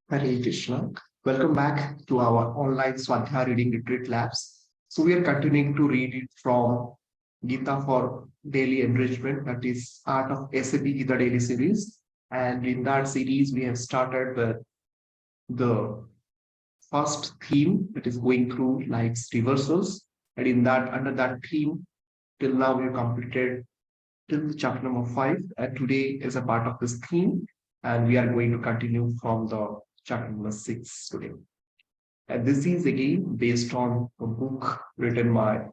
Hare Krishna. Welcome back to our online Swadhyaya Reading Retreat Labs. So we are continuing to read it from Gita for Daily Enrichment, that is part of SAP Gita Daily Series. And in that series, we have started with the first theme, that is going through life's reversals. And in that, under that theme, till now we have completed till chapter number 5. And today is a part of this theme. And we are going to continue from the chapter number 6 today. And this is again based on a book written by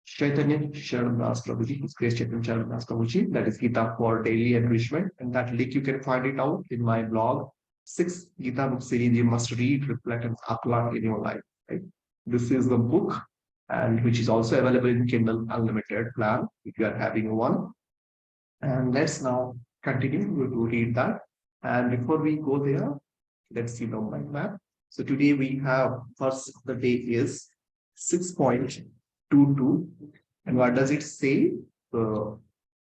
Chaitanya Sharandas Prabhuji, His Grace Chaitanya Sharandas Prabhuji, that is Gita for Daily Enrichment. And that link you can find it out in my blog. 6 Gita book series you must read, reflect, and apply in your life. Right? This is the book, and which is also available in Kindle Unlimited plan if you are having one. And let's now continue to read that. And before we go there, let's see the mind map. So today we have first of the day is 6.22. And what does it say? The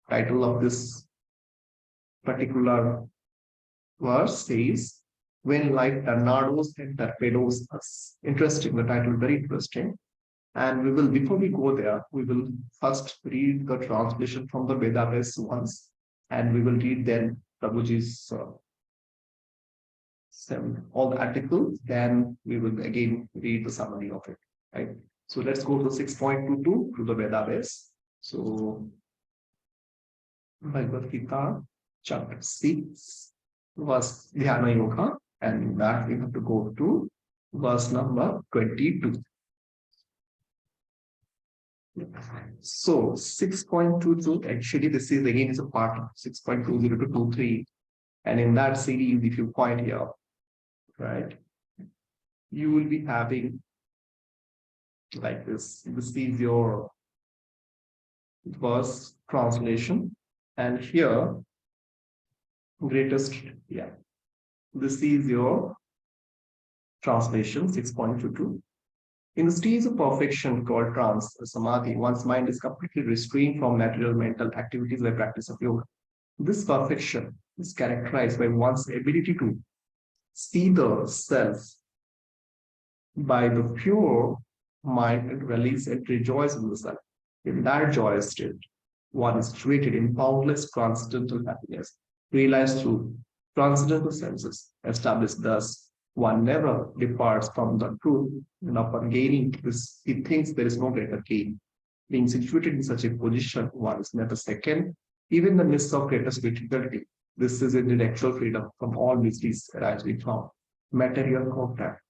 title of this particular verse says, When like tornadoes and torpedoes us. Interesting, the title very interesting. And we will, before we go there, we will first read the translation from the Vedas once, and we will read then Prabhuji's all the articles, then we will again read the summary of it. Right. So let's go to 6.22 to the Vedas. So Bhagavad Gita, chapter 6, verse Dhyana Yoga, and that we have to go to verse number 22. So 6.22, actually this is again is a part of 6.20 to 23. And in that series, if you find here, right, you will be having like this. This is your verse translation. And here, greatest, yeah, this is your translation, 6.22. In the stage of perfection called trance, samadhi, one's mind is completely restrained from material mental activities by practice of yoga. This perfection is characterized by one's ability to see the self by the pure mind and release and rejoice in the self. In that joyous state, one is situated in boundless transcendental happiness, realized through transcendental senses, established thus one never departs from the truth, and upon gaining this, he thinks there is no greater gain. Being situated in such a position, one is never second, even in the midst of greatest difficulty. This is intellectual freedom from all miseries arising from material contact.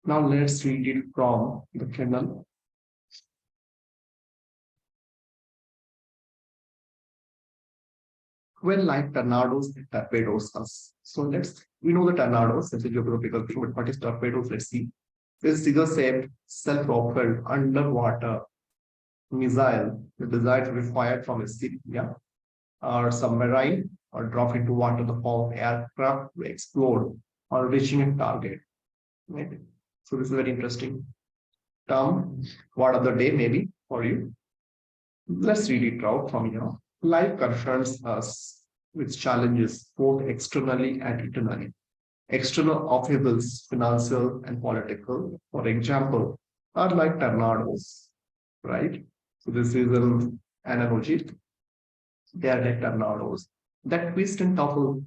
Now let's read it from the Kindle. When like tornadoes and torpedoes us. So we know the tornadoes, that's a geographical thing, but what is torpedoes? Let's see. This figure-shaped, self-propelled, underwater missile designed to be fired from a ship, yeah, or submarine, or drop into water the form of aircraft to explode or reaching a target. Right? So this is very interesting term. Word of the day, maybe for you. Let's read it out from here. Life confronts us with challenges both externally and internally. External upheavals, financial and political, for example, are like tornadoes, right? So this is an analogy. They are like tornadoes that twist and topple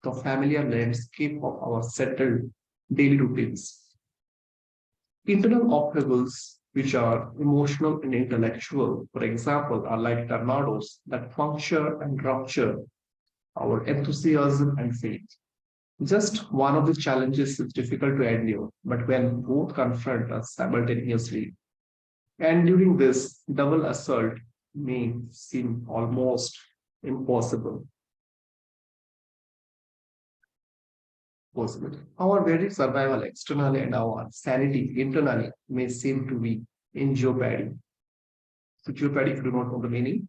the familiar landscape of our settled daily routines. Internal upheavals, which are emotional and intellectual, for example, are like tornadoes that puncture and rupture our enthusiasm and faith. Just one of the challenges is difficult to endure, but when both confront us simultaneously, and during this double assault may seem almost impossible. Our very survival externally and our sanity internally may seem to be in jeopardy. So jeopardy, if you do not know the meaning,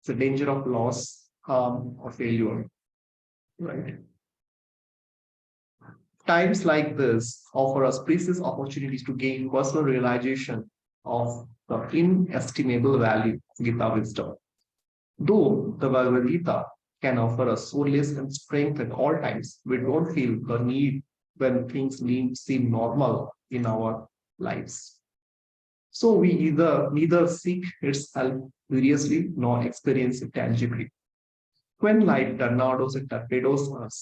it's a danger of loss, harm, or failure. Right? Times like this offer us precious opportunities to gain personal realization of the inestimable value of Gita wisdom. Though the Bhagavad Gita can offer us solace and strength at all times. We don't feel the need when things seem normal in our lives. So we either neither seek its help curiously nor experience it tangibly. When life tornadoes and torpedoes us,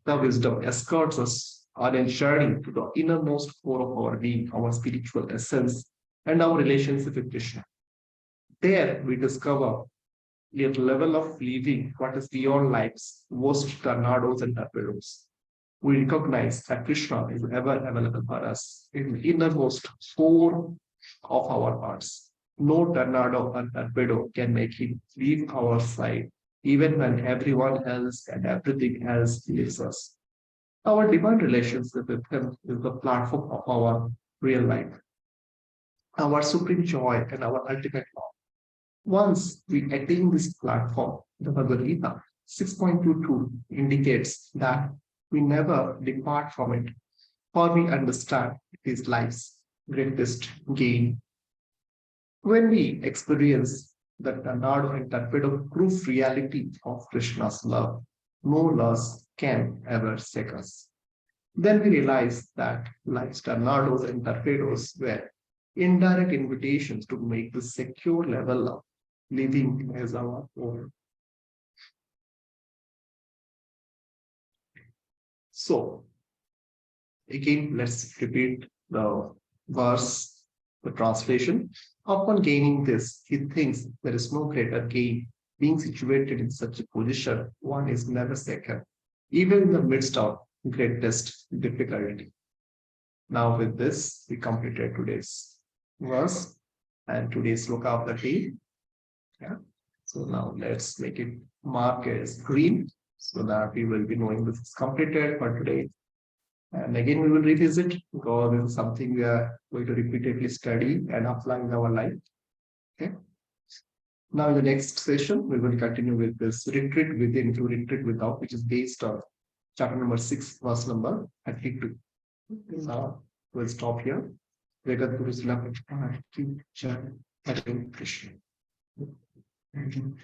the wisdom escorts us on a journey to the innermost core of our being, our spiritual essence, and our relationship with Krishna. There we discover a level of living what is beyond life's worst tornadoes and torpedoes. We recognize that Krishna is ever available for us in the innermost core of our hearts. No tornado or torpedo can make him leave our side, even when everyone else and everything else leaves us. Our divine relationship with him is the platform of our real life, our supreme joy, and our ultimate love. Once we attain this platform, the Bhagavad Gita 6.22 indicates that we never depart from it, for we understand it is life's greatest gain. When we experience the tornado and torpedo proof reality of Krishna's love, no loss can ever shake us. Then we realize that life's tornadoes and torpedoes were indirect invitations to make the secure level of living as our own. So, again, let's repeat the verse, the translation. Upon gaining this, he thinks there is no greater gain. Being situated in such a position, one is never second, even in the midst of greatest difficulty. Now, with this, we completed today's verse and today's look of the day. Yeah. So now let's make it mark as green so that we will be knowing this is completed for today. And again, we will revisit because this is something we are going to repeatedly study and apply in our life. Okay. Now, in the next session, we will continue with this retreat within to retreat without, which is based on chapter number 6, verse number 32. Now, we'll stop here. Jagat Guru Sila Krishna. Thank you.